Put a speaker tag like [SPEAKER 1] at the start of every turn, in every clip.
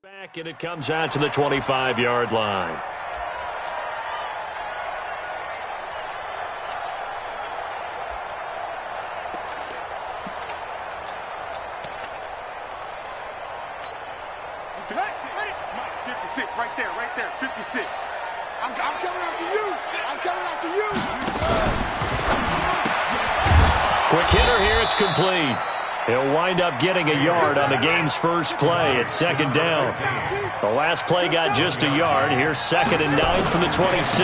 [SPEAKER 1] Back, and it comes out to the 25-yard line.
[SPEAKER 2] Right there, 56. I'm coming after you. I'm coming after you.
[SPEAKER 1] Quick hitter here, it's complete. He'll wind up getting a yard on the game's first play. It's second down. The last play got just a yard. Here's 2nd and 9 from the 26.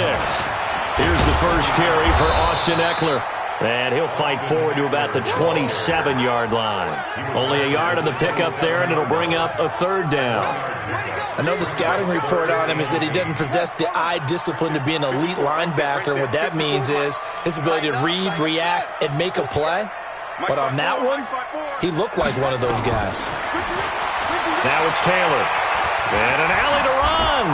[SPEAKER 1] Here's the first carry for Austin Eckler. And he'll fight forward to about the 27-yard line. Only a yard on the pickup there, and it'll bring up a 3rd down.
[SPEAKER 3] I know the scouting report on him is that he doesn't possess the eye discipline to be an elite linebacker. And what that means is his ability to read, react, and make a play. But on that one, he looked like one of those guys.
[SPEAKER 1] Now it's Taylor. And an alley to run.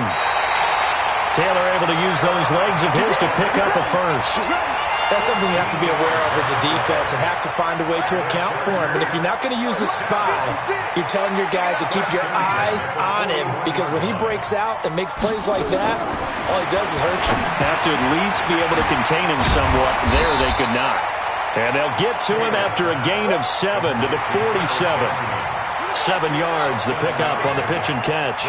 [SPEAKER 1] Taylor able to use those legs of his to pick up a first.
[SPEAKER 3] That's something you have to be aware of as a defense and have to find a way to account for him. And if you're not going to use a spy, you're telling your guys to keep your eyes on him, because when he breaks out and makes plays like that, all he does is hurt you.
[SPEAKER 1] Have to at least be able to contain him somewhat. There they could not. And they'll get to him after a gain of 7 to the 47. 7 yards, the pickup on the pitch and catch.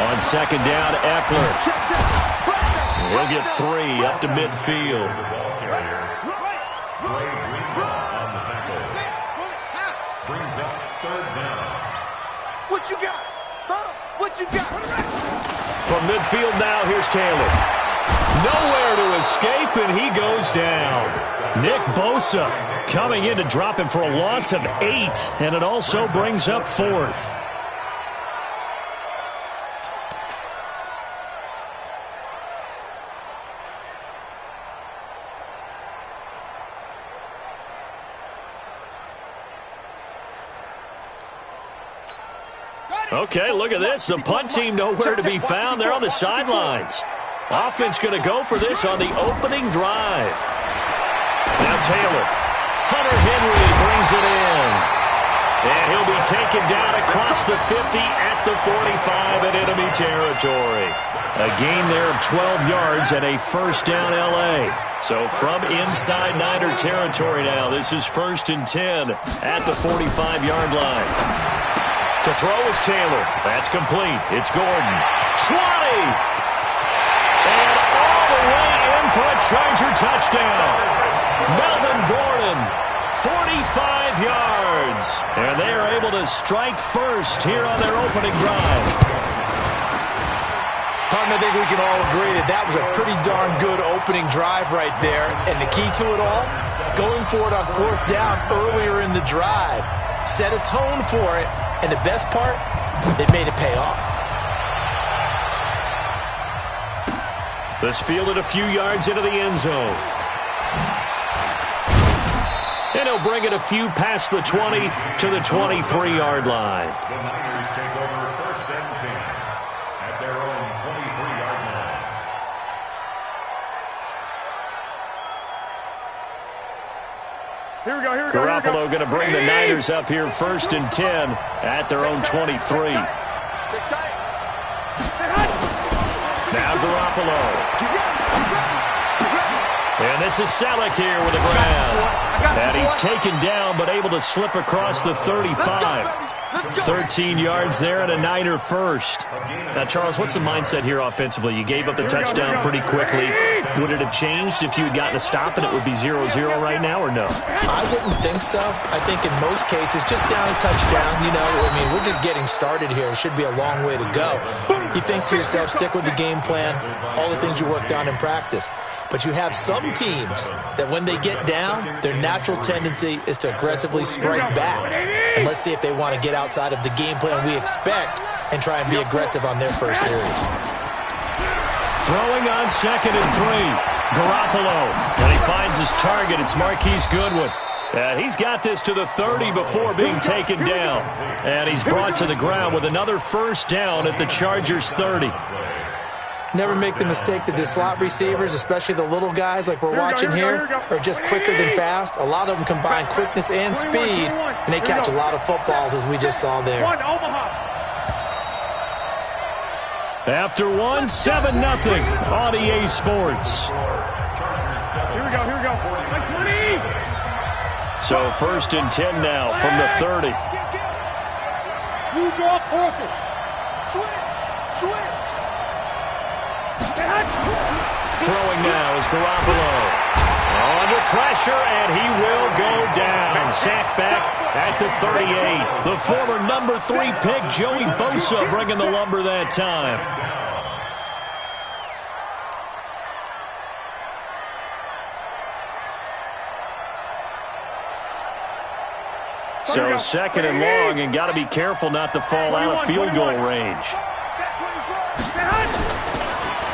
[SPEAKER 1] On 2nd down, Eckler. He'll get 3 up to midfield.
[SPEAKER 2] Brings up 3rd down. What you got? What you got?
[SPEAKER 1] From midfield now, here's Taylor. Nowhere to escape, and he goes down. Nick Bosa coming in to drop him for a loss of 8, and it also brings up 4th. Okay, look at this. The punt team nowhere to be found. They're on the sidelines. Offense going to go for this on the opening drive. Now Taylor. Hunter Henry brings it in. And he'll be taken down across the 50 at the 45 in enemy territory. A gain there of 12 yards and a first down L.A. So from inside Niner territory now, this is 1st and 10 at the 45-yard line. To throw is Taylor. That's complete. It's Gordon. 20! And all the way in for a Charger touchdown. Melvin Gordon, 45 yards. And they are able to strike first here on their opening drive.
[SPEAKER 3] I think we can all agree that that was a pretty darn good opening drive right there. And the key to it all, going for it on 4th down earlier in the drive. Set a tone for it. And the best part, it made it pay off.
[SPEAKER 1] This fielded a few yards into the end zone. And he'll bring it a few past the 20 to the 23-yard line.
[SPEAKER 4] The Niners take over 1st and 10 at their own 23-yard line.
[SPEAKER 2] Here we go.
[SPEAKER 1] Garoppolo going to bring the Niners up here 1st and 10 at their own 23. Now Garoppolo. And this is Selleck here with the grab. And he's taken down but able to slip across the 35. 13 yards there and a Niner first. Now, Charles, what's the mindset here offensively? You gave up the touchdown pretty quickly. Would it have changed if you had gotten a stop and it would be 0-0 right now, or no?
[SPEAKER 3] I wouldn't think so. I think in most cases, just down a touchdown, we're just getting started here. It should be a long way to go. You think to yourself, stick with the game plan, all the things you worked on in practice. But you have some teams that when they get down, their natural tendency is to aggressively strike back. And let's see if they want to get outside of the game plan we expect and try and be aggressive on their first series.
[SPEAKER 1] Throwing on 2nd and 3. Garoppolo. And he finds his target. It's Marquise Goodwin. He's got this to the 30 before being taken down. And he's brought to the ground with another first down at the Chargers' 30.
[SPEAKER 3] Never make the mistake that the slot receivers, especially the little guys like we're watching here, are just quicker than fast. A lot of them combine quickness and speed, and they catch a lot of footballs, as we just saw there.
[SPEAKER 1] After one, 7-0 on EA Sports.
[SPEAKER 2] Here we go. Like 20.
[SPEAKER 1] So 1st and 10 now from the 30.
[SPEAKER 2] You draw focus. Switch.
[SPEAKER 1] Throwing now is Garoppolo. Under pressure, and he will go down. Sacked back at the 38. The former number 3 pick, Joey Bosa, bringing the lumber that time. So 2nd and long, and got to be careful not to fall out of field goal range.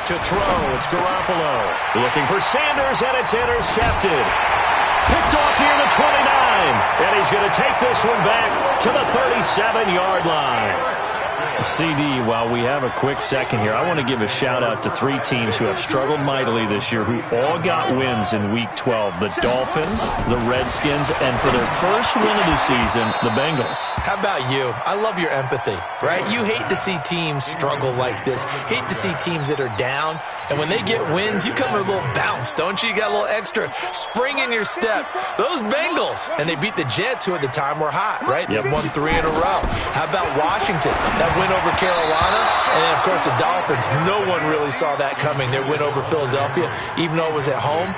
[SPEAKER 1] To throw, it's Garoppolo. Looking for Sanders, and it's intercepted. Picked off near the 29, and he's going to take this one back to the 37-yard line. CD, while we have a quick second here, I want to give a shout-out to 3 teams who have struggled mightily this year, who all got wins in Week 12. The Dolphins, the Redskins, and for their first win of the season, the Bengals.
[SPEAKER 3] How about you? I love your empathy, right? You hate to see teams struggle like this. Hate to see teams that are down. And when they get wins, you come with a little bounce, don't you? You got a little extra spring in your step. Those Bengals, and they beat the Jets, who at the time were hot, right? They won 3 in a row. How about Washington? That win over Carolina, and then, of course, the Dolphins. No one really saw that coming. Their win over Philadelphia, even though it was at home.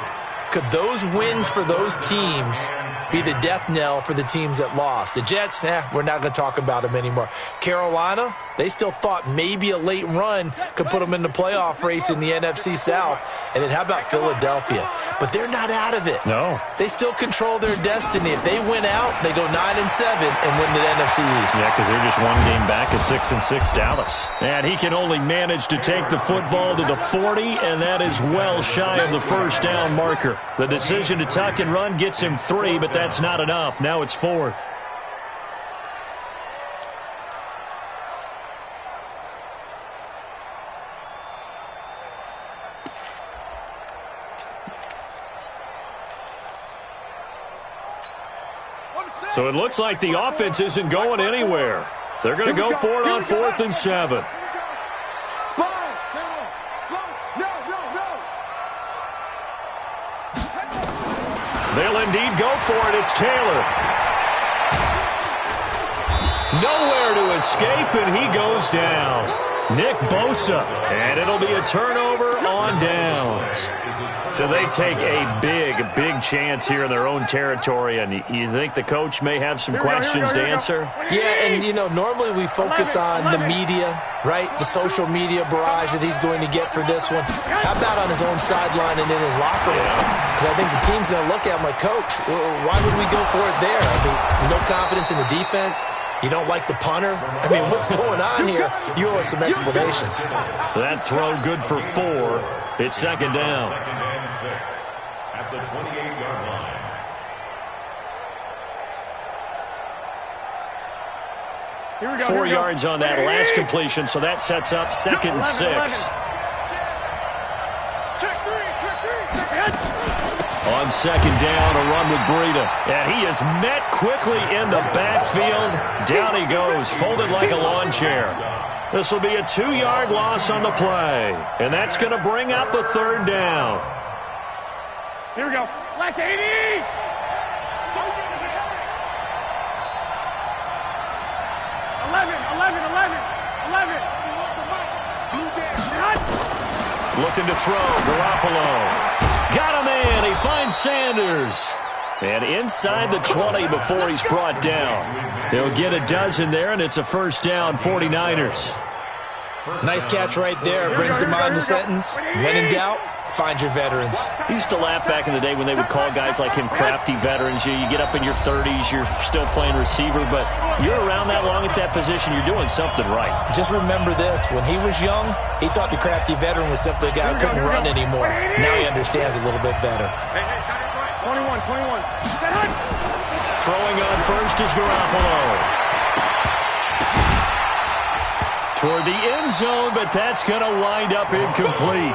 [SPEAKER 3] Could those wins for those teams be the death knell for the teams that lost? The Jets, we're not going to talk about them anymore. Carolina, they still thought maybe a late run could put them in the playoff race in the NFC South. And then how about Philadelphia? But they're not out of it.
[SPEAKER 1] No.
[SPEAKER 3] They still control their destiny. If they win out, they go 9-7 and win the NFC East.
[SPEAKER 1] Yeah, because they're just one game back of 6-6 Dallas. And he can only manage to take the football to the 40, and that is well shy of the first down marker. The decision to tuck and run gets him 3, but that's not enough. Now it's 4th. So it looks like the offense isn't going anywhere. They're going to go for it on 4th and 7. They'll indeed go for it. It's Taylor. Nowhere to escape, and he goes down. Nick Bosa, and it'll be a turnover on downs. So they take a big chance here in their own territory, and you think the coach may have some questions to answer?
[SPEAKER 3] Yeah, and, normally we focus on the media, right? The social media barrage that he's going to get for this one. How about on his own sideline and in his locker room? Because I think the team's going to look at him like, Coach, why would we go for it there? I mean, no confidence in the defense. You don't like the punter? I mean, what's going on here? You owe us some explanations.
[SPEAKER 1] That throw good for 4. It's 2nd down.
[SPEAKER 4] 2nd and 6 at the 28-yard line.
[SPEAKER 1] 4 yards on that last completion, so that sets up 2nd and 6. On 2nd down, a run with Breida. And he is met quickly in the backfield. Down he goes, folded like a lawn chair. This will be a 2-yard loss on the play. And that's going to bring up a 3rd down.
[SPEAKER 2] Here we go. Left 80.
[SPEAKER 1] Looking to throw, Garoppolo. Got him in, he finds Sanders. And inside the 20 before he's brought down. He'll get a dozen there, and it's a 1st down, 49ers.
[SPEAKER 3] Nice catch right there. Brings to mind the sentence. When in doubt, find your veterans.
[SPEAKER 1] I used to laugh back in the day when they would call guys like him crafty veterans. You get up in your 30s, you're still playing receiver, but you're around that long at that position, you're doing something right.
[SPEAKER 3] Just remember this. When he was young, he thought the crafty veteran was simply a guy who couldn't run anymore. Now he understands a little bit better.
[SPEAKER 2] 21.
[SPEAKER 1] Throwing on first is Garoppolo. toward the end zone, but that's going to wind up incomplete.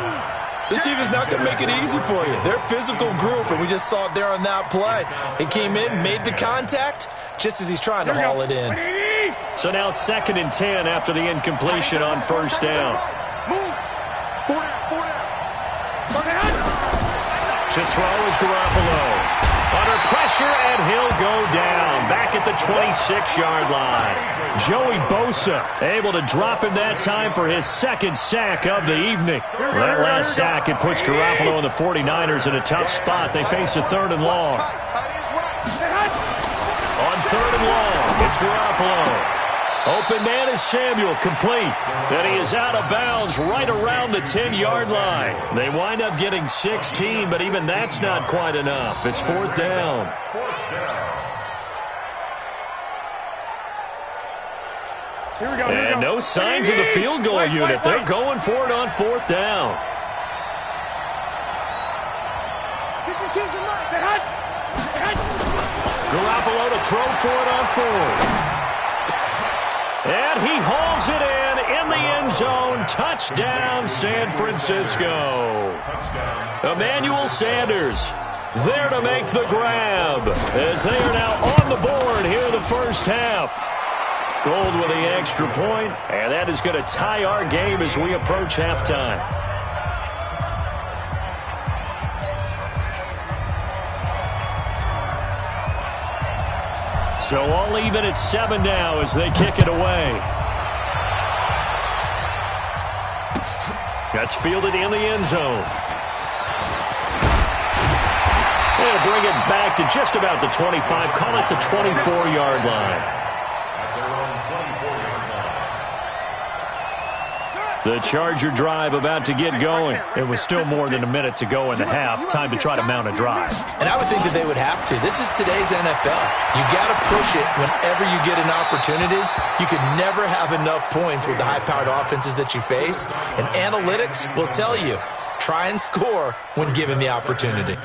[SPEAKER 3] This defense not going to make it easy for you. They're a physical group, and we just saw it there on that play. He came in, made the contact, just as he's trying to haul it in.
[SPEAKER 1] So now 2nd and 10 after the incompletion on first down. To throw is Garoppolo. Under pressure, and he'll go down. Back at the 26-yard line. Joey Bosa able to drop him that time for his 2nd sack of the evening. That last sack, it puts Garoppolo and the 49ers in a tough spot. They face a 3rd and long. On 3rd and long, it's Garoppolo. Open man is Samuel, complete. And he is out of bounds right around the 10-yard line. They wind up getting 16, but even that's not quite enough. It's 4th down. And no signs of the field goal unit. They're going for it on 4th down. Garoppolo to throw for it on 4th. And he hauls it in the end zone. Touchdown, San Francisco. Emmanuel Sanders there to make the grab as they are now on the board here in the first half. Gold with the extra point, and that is going to tie our game as we approach halftime. So all even at 7 now as they kick it away. That's fielded in the end zone. They'll bring it back to just about the 25. Call it the 24-yard line. The Charger drive about to get going. It was still more than a minute to go in the half. Time to try to mount a drive.
[SPEAKER 3] And I would think that they would have to. This is today's NFL. You got to push it whenever you get an opportunity. You can never have enough points with the high-powered offenses that you face. And analytics will tell you, try and score when given the opportunity.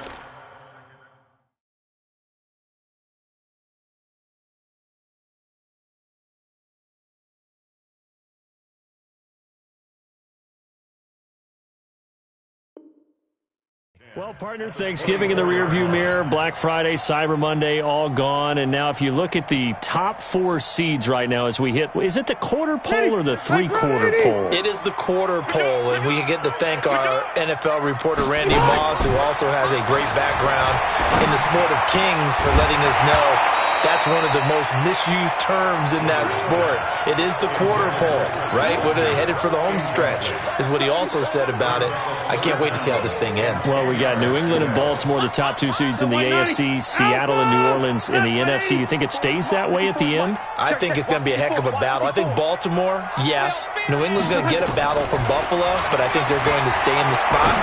[SPEAKER 1] Well, partner, Thanksgiving in the rearview mirror, Black Friday, Cyber Monday, all gone. And now if you look at the top 4 seeds right now as we hit, is it the quarter pole or the 3/4 pole?
[SPEAKER 3] It is the quarter pole, and we get to thank our NFL reporter, Randy Moss, who also has a great background in the sport of kings, for letting us know that's one of the most misused terms in that sport. It is the quarter pole, right? What are they headed for the home stretch, is what he also said about it. I can't wait to see how this thing ends.
[SPEAKER 1] Well, we got New England and Baltimore, the top 2 seeds in the AFC, Seattle and New Orleans in the NFC. You think it stays that way at the end?
[SPEAKER 3] I think it's going to be a heck of a battle. I think Baltimore, yes. New England's going to get a battle from Buffalo, but I think they're going to stay in the spot.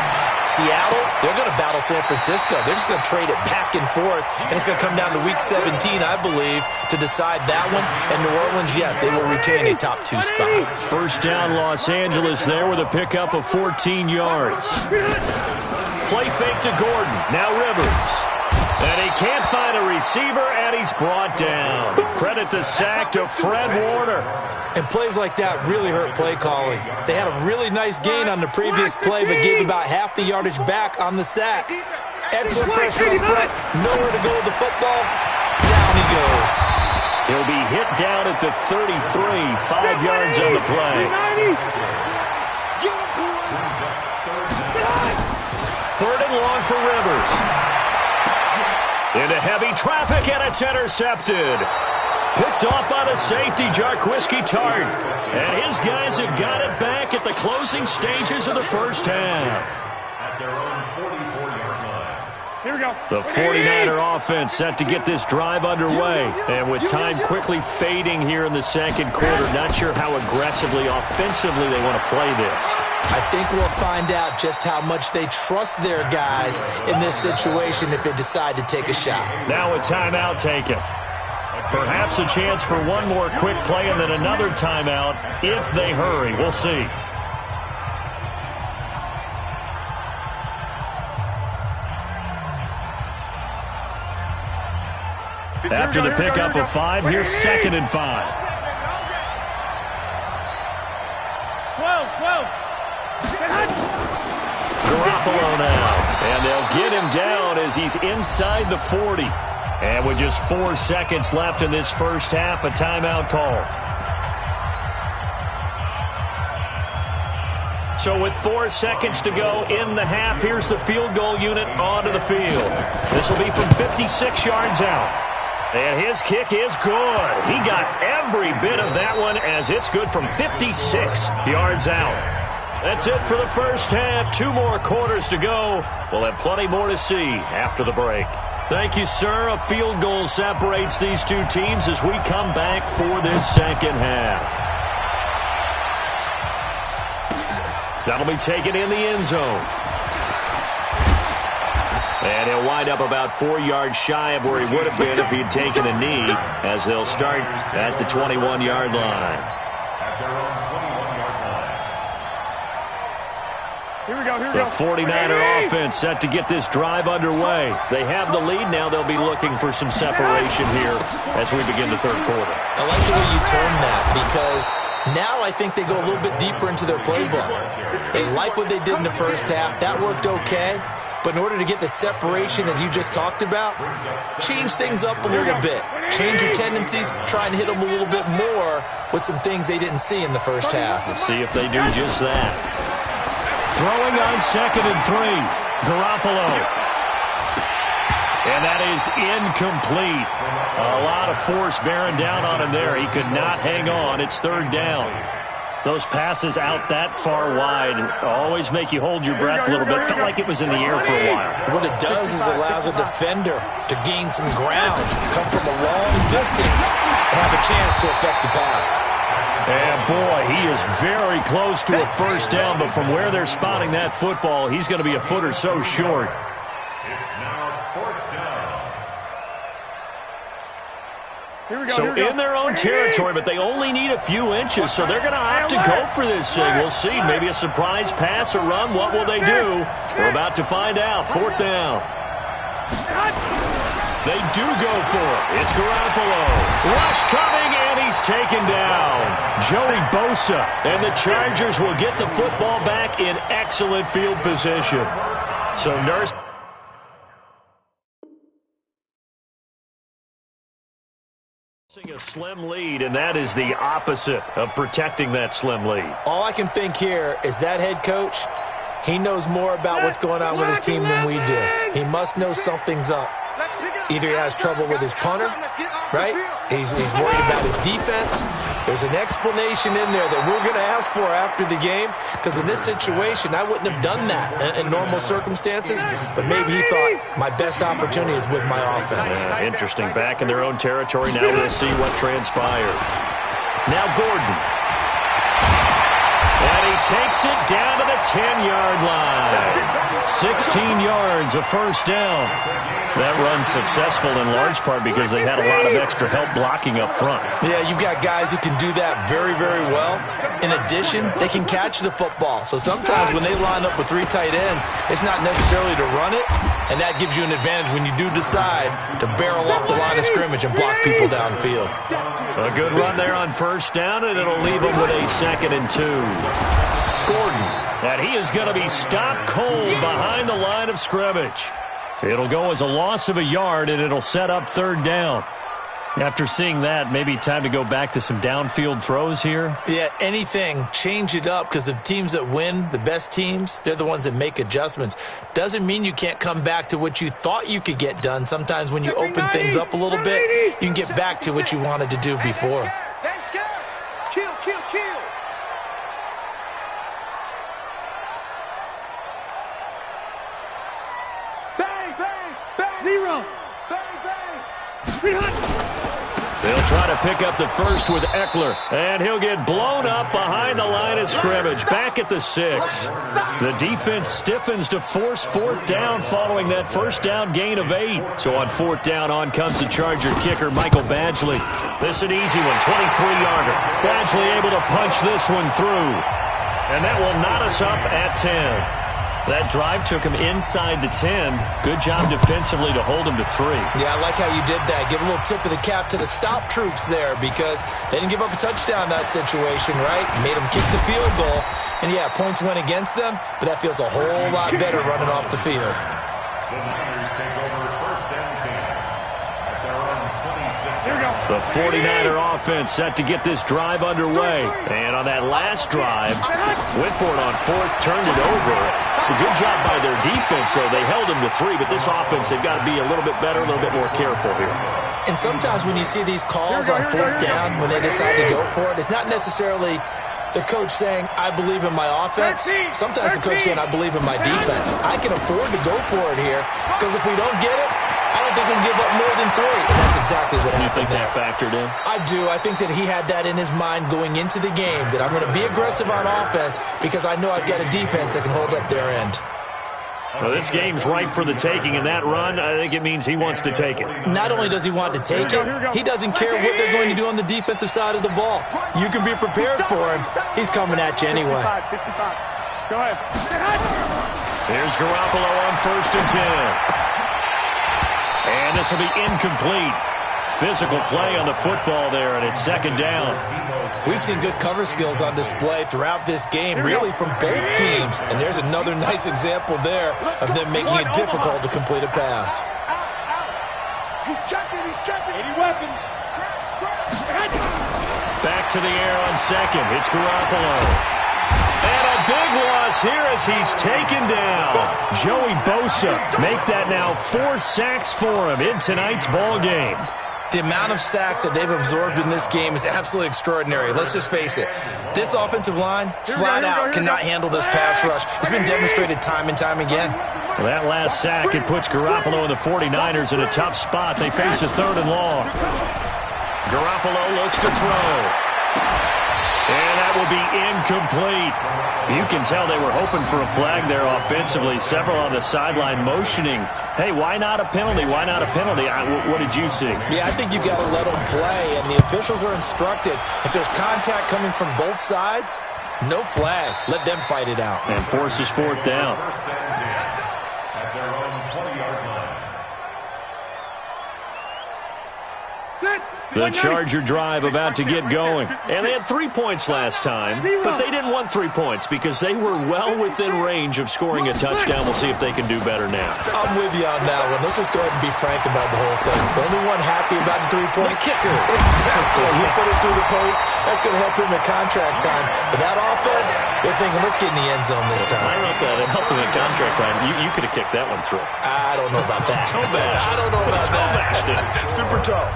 [SPEAKER 3] Seattle, they're going to battle San Francisco. They're just going to trade it back and forth, and it's going to come down to Week 17, I believe, to decide that one. And New Orleans, yes, they will retain a top 2 spot.
[SPEAKER 1] First down, Los Angeles there with a pickup of 14 yards. Play fake to Gordon. Now Rivers. And he can't find a receiver, and he's brought down. Credit the sack to Fred Warner.
[SPEAKER 3] And plays like that really hurt play calling. They had a really nice gain on the previous play, but gave about half the yardage back on the sack. Excellent pressure up front. Nowhere to go with the football. Down he goes.
[SPEAKER 1] He'll be hit down at the 33. 5 yards on the play. 3rd and long for Rivers. Into heavy traffic, and it's intercepted. Picked off by the safety, Jarquiski Tart. And his guys have got it back at the closing stages of the first half.
[SPEAKER 4] At their own 44-yard line.
[SPEAKER 2] Here we go.
[SPEAKER 1] The 49er offense set to get this drive underway. And with time quickly fading here in the second quarter, not sure how aggressively, offensively they want to play this.
[SPEAKER 3] I think we'll find out just how much they trust their guys in this situation if they decide to take a shot.
[SPEAKER 1] Now a timeout taken. Perhaps a chance for one more quick play and then another timeout if they hurry. We'll see. After the pickup of 5, here's 2nd and 5. Garoppolo now. And they'll get him down as he's inside the 40. And with just 4 seconds left in this first half, a timeout call. So with 4 seconds to go in the half, here's the field goal unit onto the field. This will be from 56 yards out. And his kick is good. He got every bit of that one as it's good from 56 yards out. That's it for the first half. 2 more quarters to go. We'll have plenty more to see after the break. Thank you, sir. A field goal separates these two teams as we come back for this second half. That'll be taken in the end zone. And he'll wind up about 4 yards shy of where he would have been if he'd taken a knee, as they'll start at the 21-yard line. The 49er offense set to get this drive underway. They have the lead now. They'll be looking for some separation here as we begin the third quarter.
[SPEAKER 3] I like the way you term that, because now I think they go a little bit deeper into their playbook. They like what they did in the first half. That worked okay. But in order to get the separation that you just talked about, change things up a little bit. Change your tendencies, try and hit them a little bit more with some things they didn't see in the first half.
[SPEAKER 1] We'll see if they do just that. Throwing on 2nd and 3. Garoppolo. And that is incomplete. A lot of force bearing down on him there. He could not hang on. It's 3rd down. Those passes out that far wide always make you hold your breath a little bit. Felt like it was in the air for a while.
[SPEAKER 3] What it does is allows a defender to gain some ground, come from a long distance, and have a chance to affect the pass.
[SPEAKER 1] And boy, he is very close to a first down, but from where they're spotting that football, he's going to be a foot or so short.
[SPEAKER 4] It's now 4th down.
[SPEAKER 1] So in their own territory, but they only need a few inches, so they're going to opt to go for this thing. We'll see. Maybe a surprise pass or run. What will they do? We're about to find out. 4th down. They do go for it. It's Garoppolo. Rush coming, and he's taken down. Joey Bosa. And the Chargers will get the football back in excellent field position. So Nurse... a slim lead, and that is the opposite of protecting that slim lead.
[SPEAKER 3] All I can think here is that head coach, he knows more about what's going on with his team than we do. He must know something's up. Either he has trouble with his punter, right? He's worried about his defense. There's an explanation in there that we're going to ask for after the game, because in this situation, I wouldn't have done that in normal circumstances, but maybe he thought my best opportunity is with my offense.
[SPEAKER 1] Yeah, interesting. Back in their own territory. Now we'll see what transpired. Now Gordon. And he takes it down to the 10-yard line. 16 yards, a first down. That run's successful in large part because they had a lot of extra help blocking up front.
[SPEAKER 3] Yeah, you've got guys who can do that very, very well. In addition, they can catch the football. So sometimes when they line up with 3 tight ends, it's not necessarily to run it, and that gives you an advantage when you do decide to barrel off the line of scrimmage and block people downfield.
[SPEAKER 1] A good run there on first down, and it'll leave them with a 2nd and 2. Gordon, and he is going to be stopped cold behind the line of scrimmage. It'll go as a loss of a yard, and it'll set up 3rd down. After seeing that, maybe time to go back to some downfield throws here?
[SPEAKER 3] Yeah, anything. Change it up, because the teams that win, the best teams, they're the ones that make adjustments. Doesn't mean you can't come back to what you thought you could get done. Sometimes when you open things up a little bit, you can get back to what you wanted to do before.
[SPEAKER 2] Kill, kill, kill. Bang, bang, bang. 0. Bang, bang.
[SPEAKER 1] They'll try to pick up the first with Eckler, and he'll get blown up behind the line of scrimmage, back at the 6. The defense stiffens to force 4th down following that first down gain of 8. So on 4th down, on comes the Charger kicker, Michael Badgley. This an easy one, 23-yarder. Badgley able to punch this one through, and that will knot us up at 10. That drive took him inside the 10. Good job defensively to hold him to 3.
[SPEAKER 3] Yeah, I like how you did that. Give a little tip of the cap to the stop troops there because they didn't give up a touchdown in that situation, right? Made them kick the field goal. And, yeah, points went against them, but that feels a whole lot better running off the field.
[SPEAKER 4] The Niners take over first and 10 at their own 26. Here we go.
[SPEAKER 1] The 49er offense set to get this drive underway. And on that last drive, went for it on 4th, turned it over. A good job by their defense, though. They held him to 3, but this offense, they've got to be a little bit better, a little bit more careful here.
[SPEAKER 3] And sometimes when you see these calls on 4th down, when they decide to go for it, it's not necessarily the coach saying, I believe in my offense. Sometimes the coach saying, I believe in my defense. I can afford to go for it here because if we don't get it, I don't think we'll give up more than 3. And that's exactly what happened.
[SPEAKER 1] You think that factored in?
[SPEAKER 3] I do. I think that he had that in his mind going into the game, that I'm going to be aggressive on offense because I know I've got a defense that can hold up their end.
[SPEAKER 1] Well, this game's ripe for the taking, and that run, I think it means he wants to take it.
[SPEAKER 3] Not only does he want to take it, he doesn't care what they're going to do on the defensive side of the ball. You can be prepared for him. He's coming at you anyway.
[SPEAKER 5] 55. Go ahead.
[SPEAKER 1] Here's Garoppolo on 1st and 10. And this will be incomplete. Physical play on the football there, and it's 2nd down.
[SPEAKER 3] We've seen good cover skills on display throughout this game, really from both teams. And there's another nice example there of them making it difficult to complete a pass.
[SPEAKER 2] He's checking.
[SPEAKER 5] Any weapon.
[SPEAKER 1] Back to the air on 2nd. It's Garoppolo. And a big loss here as he's taken down. Joey Bosa make that now 4 sacks for him in tonight's ball game.
[SPEAKER 3] The amount of sacks that they've absorbed in this game is absolutely extraordinary. Let's just face it. This offensive line, flat out, cannot handle this pass rush. It's been demonstrated time and time again.
[SPEAKER 1] Well, that last sack, it puts Garoppolo and the 49ers in a tough spot. They face a 3rd and long. Garoppolo looks to throw. And that will be incomplete. You can tell they were hoping for a flag there offensively. Several on the sideline motioning. Hey, why not a penalty? Why not a penalty? What did you see?
[SPEAKER 3] Yeah, I think you got to let them play, and the officials are instructed. If there's contact coming from both sides, no flag. Let them fight it out.
[SPEAKER 1] And forces 4th down.
[SPEAKER 4] First and 10 at their own 20-yard line.
[SPEAKER 1] The Charger drive about to get going. And they had 3 points last time, but they didn't want 3 points because they were well within range of scoring a touchdown. We'll see if they can do better now.
[SPEAKER 3] I'm with you on that one. Let's just go ahead and be frank about the whole thing. The only one happy about the 3-point
[SPEAKER 1] kicker.
[SPEAKER 3] Exactly. He put it through the post. That's going to help him at contract time. But that offense, they're thinking, let's get in the end zone this time.
[SPEAKER 1] I wrote that. It helped him at contract time. You could have kicked that one through.
[SPEAKER 3] I don't know about that.
[SPEAKER 1] Toe bash.
[SPEAKER 3] I don't know about
[SPEAKER 1] Toe bashed it.
[SPEAKER 3] that. Super toe.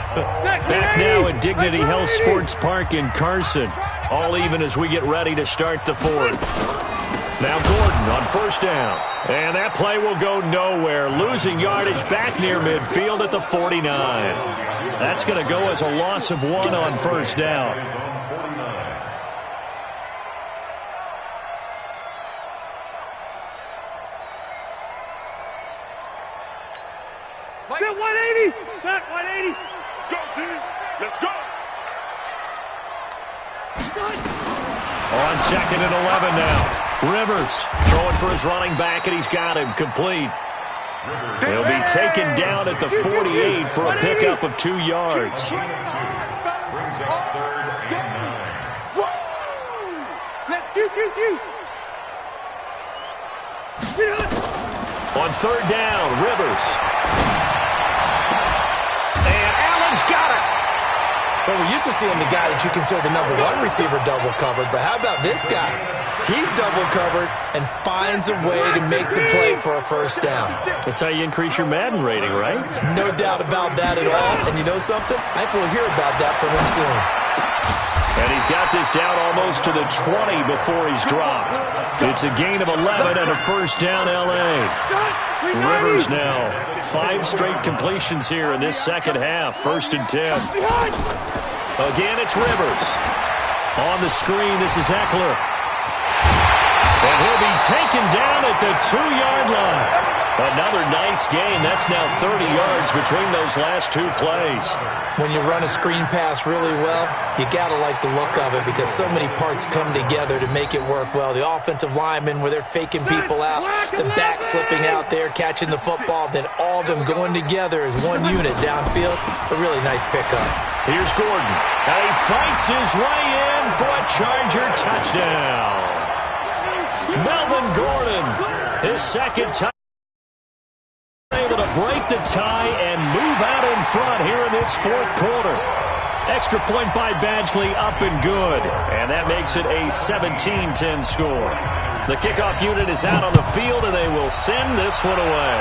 [SPEAKER 1] Back now at Dignity Health Sports Park in Carson. All even as we get ready to start the 4th. Now Gordon on 1st down. And that play will go nowhere. Losing yardage back near midfield at the 49. That's going to go as a loss of 1 on 1st down.
[SPEAKER 5] Set 180. Set 180.
[SPEAKER 2] Let's go, team. Let's go.
[SPEAKER 1] On 2nd and 11 now. Rivers throwing for his running back, and he's got him complete. He'll be taken down at the 48 for a pickup of 2 yards.
[SPEAKER 4] Brings up 3rd and 9.
[SPEAKER 5] Let's go.
[SPEAKER 1] On 3rd down, Rivers. And Allen's got it.
[SPEAKER 3] Well, we're used to seeing the guy that you consider the number 1 receiver double covered, but how about this guy? He's double covered and finds a way to make the play for a 1st down.
[SPEAKER 1] That's how you increase your Madden rating, right?
[SPEAKER 3] No doubt about that at all. And you know something? I think we'll hear about that from him soon.
[SPEAKER 1] And he's got this down almost to the 20 before he's dropped. It's a gain of 11 and a 1st down, L.A. Rivers now 5 straight completions here in this 2nd half. 1st and 10. Again, it's Rivers. On the screen, this is Eckler. And he'll be taken down at the 2-yard line. Another nice game. That's now 30 yards between those last two plays.
[SPEAKER 3] When you run a screen pass really well, you got to like the look of it because so many parts come together to make it work well. The offensive linemen where they're faking people out, the back slipping out there, catching the football, then all of them going together as one unit downfield. A really nice pickup.
[SPEAKER 1] Here's Gordon. And he fights his way in for a Charger touchdown. Melvin Gordon, his second touchdown. Able to break the tie and move out in front here in this fourth quarter. Extra point by Badgley, up and good. And that makes it a 17-10 score. The kickoff unit is out on the field, and they will send this one away.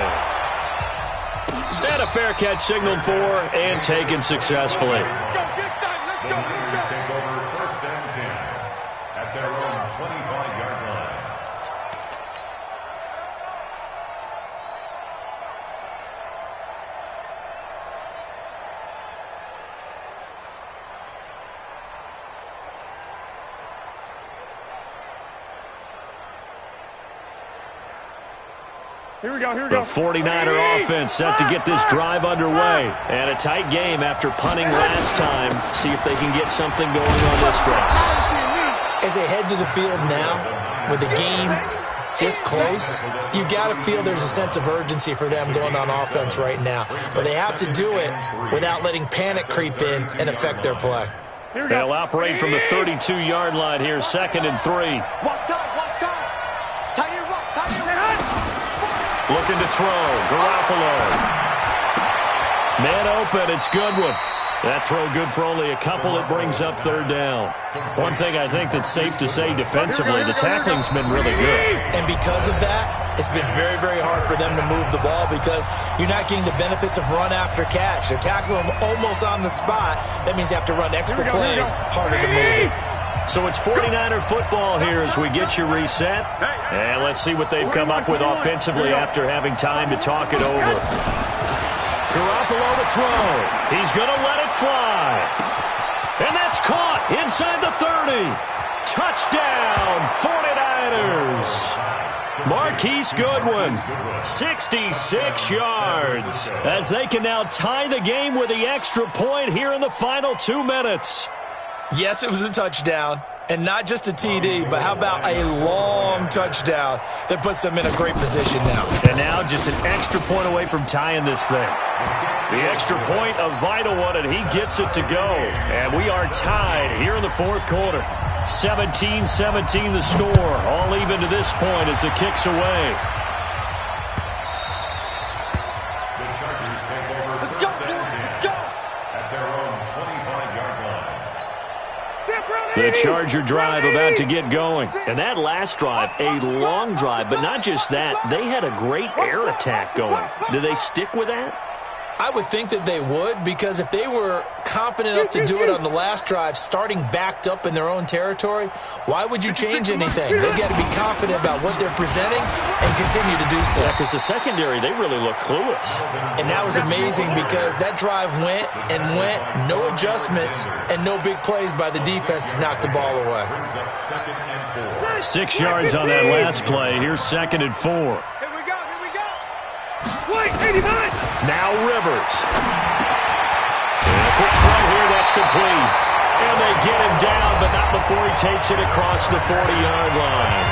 [SPEAKER 1] And a fair catch signaled for and taken successfully.
[SPEAKER 4] Chargers take over first and 10 at their own 25-yard line.
[SPEAKER 5] Here we go, here we go.
[SPEAKER 1] The 49er offense set to get this drive underway. And a tight game after punting last time. See if they can get something going on this drive.
[SPEAKER 3] As they head to the field now, with the game this close, you've got to feel there's a sense of urgency for them going on offense right now. But they have to do it without letting panic creep in and affect their play.
[SPEAKER 1] They'll operate from the 32-yard line here, 2nd and 3.
[SPEAKER 2] Walk time. Tie your rock,
[SPEAKER 1] Looking to throw. Garoppolo. Man open. It's Goodwin. That throw good for only a couple. It brings up 3rd down. One thing I think that's safe to say defensively, the tackling's been really good.
[SPEAKER 3] And because of that, it's been very, very hard for them to move the ball because you're not getting the benefits of run after catch. They're tackling them almost on the spot. That means you have to run extra plays, harder to move it.
[SPEAKER 1] So it's 49er football here as we get you reset. And let's see what they've come up with offensively after having time to talk it over. Garoppolo to throw. He's going to let it fly. And that's caught inside the 30. Touchdown, 49ers. Marquise Goodwin, 66 yards, as they can now tie the game with the extra point here in the final 2 minutes.
[SPEAKER 3] Yes, it was a touchdown, and not just a TD, but how about a long touchdown that puts them in a great position now.
[SPEAKER 1] And now just an extra point away from tying this thing. The extra point, a vital one, and he gets it to go. And we are tied here in the fourth quarter. 17-17 the score, all even to this point as the kick's away.
[SPEAKER 4] The Chargers take over
[SPEAKER 2] Let's
[SPEAKER 4] first
[SPEAKER 2] go,
[SPEAKER 4] and 10
[SPEAKER 2] let's go.
[SPEAKER 4] at their own 25-yard line.
[SPEAKER 1] The Charger drive about to get going. And that last drive, a long drive, but not just that. They had a great air attack going. Do they stick with that?
[SPEAKER 3] I would think that they would, because if they were confident enough to do it on the last drive, starting backed up in their own territory, why would you change anything? They've got to be confident about what they're presenting and continue to do so.
[SPEAKER 1] Yeah, because the secondary, they really look clueless.
[SPEAKER 3] And that was amazing because that drive went and went, no adjustments, and no big plays by the defense to knock the ball away.
[SPEAKER 1] 6 yards on that last play. Here's 2nd and 4.
[SPEAKER 2] Here we go.
[SPEAKER 5] Wait, 89.
[SPEAKER 1] Now Rivers. And a quick throw here, that's complete. And they get him down, but not before he takes it across the 40-yard line.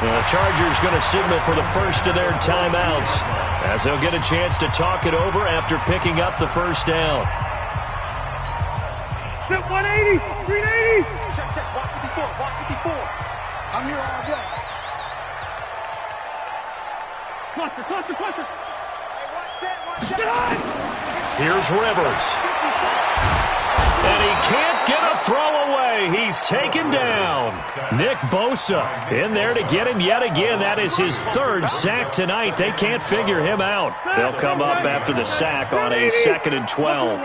[SPEAKER 1] The Chargers going to signal for the first of their timeouts as they'll get a chance to talk it over after picking up the first down.
[SPEAKER 5] Set 180. 380.
[SPEAKER 2] Check. Walk 54. I'm here all day.
[SPEAKER 5] Cluster.
[SPEAKER 2] Get on.
[SPEAKER 1] Here's Rivers. And he can't get a throw away. He's taken down. Nick Bosa in there to get him yet again. That is his 3rd sack tonight. They can't figure him out. They'll come up after the sack on a 2nd and 12.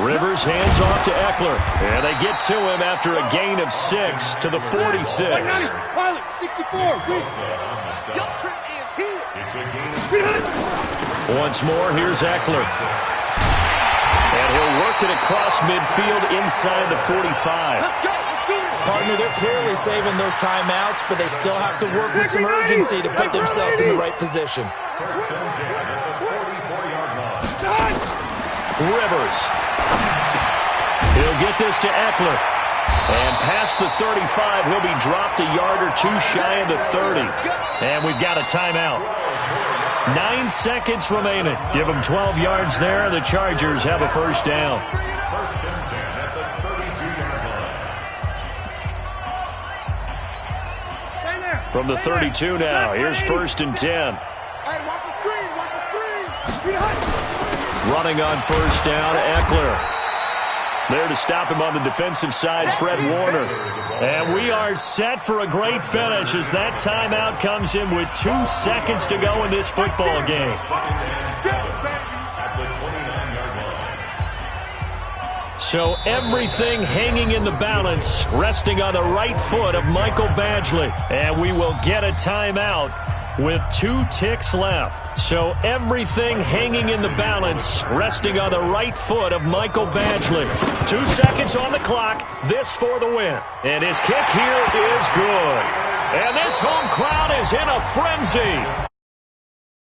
[SPEAKER 1] Rivers hands off to Eckler. And they get to him after a gain of 6 to the 46.
[SPEAKER 5] Pilot, 64. Good.
[SPEAKER 2] Your trip is here.
[SPEAKER 4] It's a gain of
[SPEAKER 1] Once more, here's Eckler. And he'll work it across across midfield inside the 45.
[SPEAKER 5] Let's go. Let's do it.
[SPEAKER 3] Partner, they're clearly saving those timeouts, but they still have to work with some urgency to put themselves in the right position.
[SPEAKER 4] First and 10 at the 44-yard line.
[SPEAKER 1] Rivers. He'll get this to Eckler. And past the 35, he'll be dropped a yard or two shy of the 30. And we've got a timeout. 9 seconds remaining. Give them 12 yards there. The Chargers have a first down.
[SPEAKER 4] First and 10 at the 32-yard line.
[SPEAKER 5] Stay there.
[SPEAKER 1] From the 32 now, here's first and 10.
[SPEAKER 2] Hey, watch the screen. Watch the screen.
[SPEAKER 1] Running on first down, Eckler. There to stop him on the defensive side, Fred Warner. And we are set for a great finish as that timeout comes in with 2 seconds to go in this football game.
[SPEAKER 4] At the 29-yard line.
[SPEAKER 1] So everything hanging in the balance, resting on the right foot of Michael Badgley. And we will get a timeout with 2 ticks left. So everything hanging in the balance, resting on the right foot of Michael Badgley. 2 seconds on the clock, this for the win. And his kick here is good. And this home crowd is in a frenzy.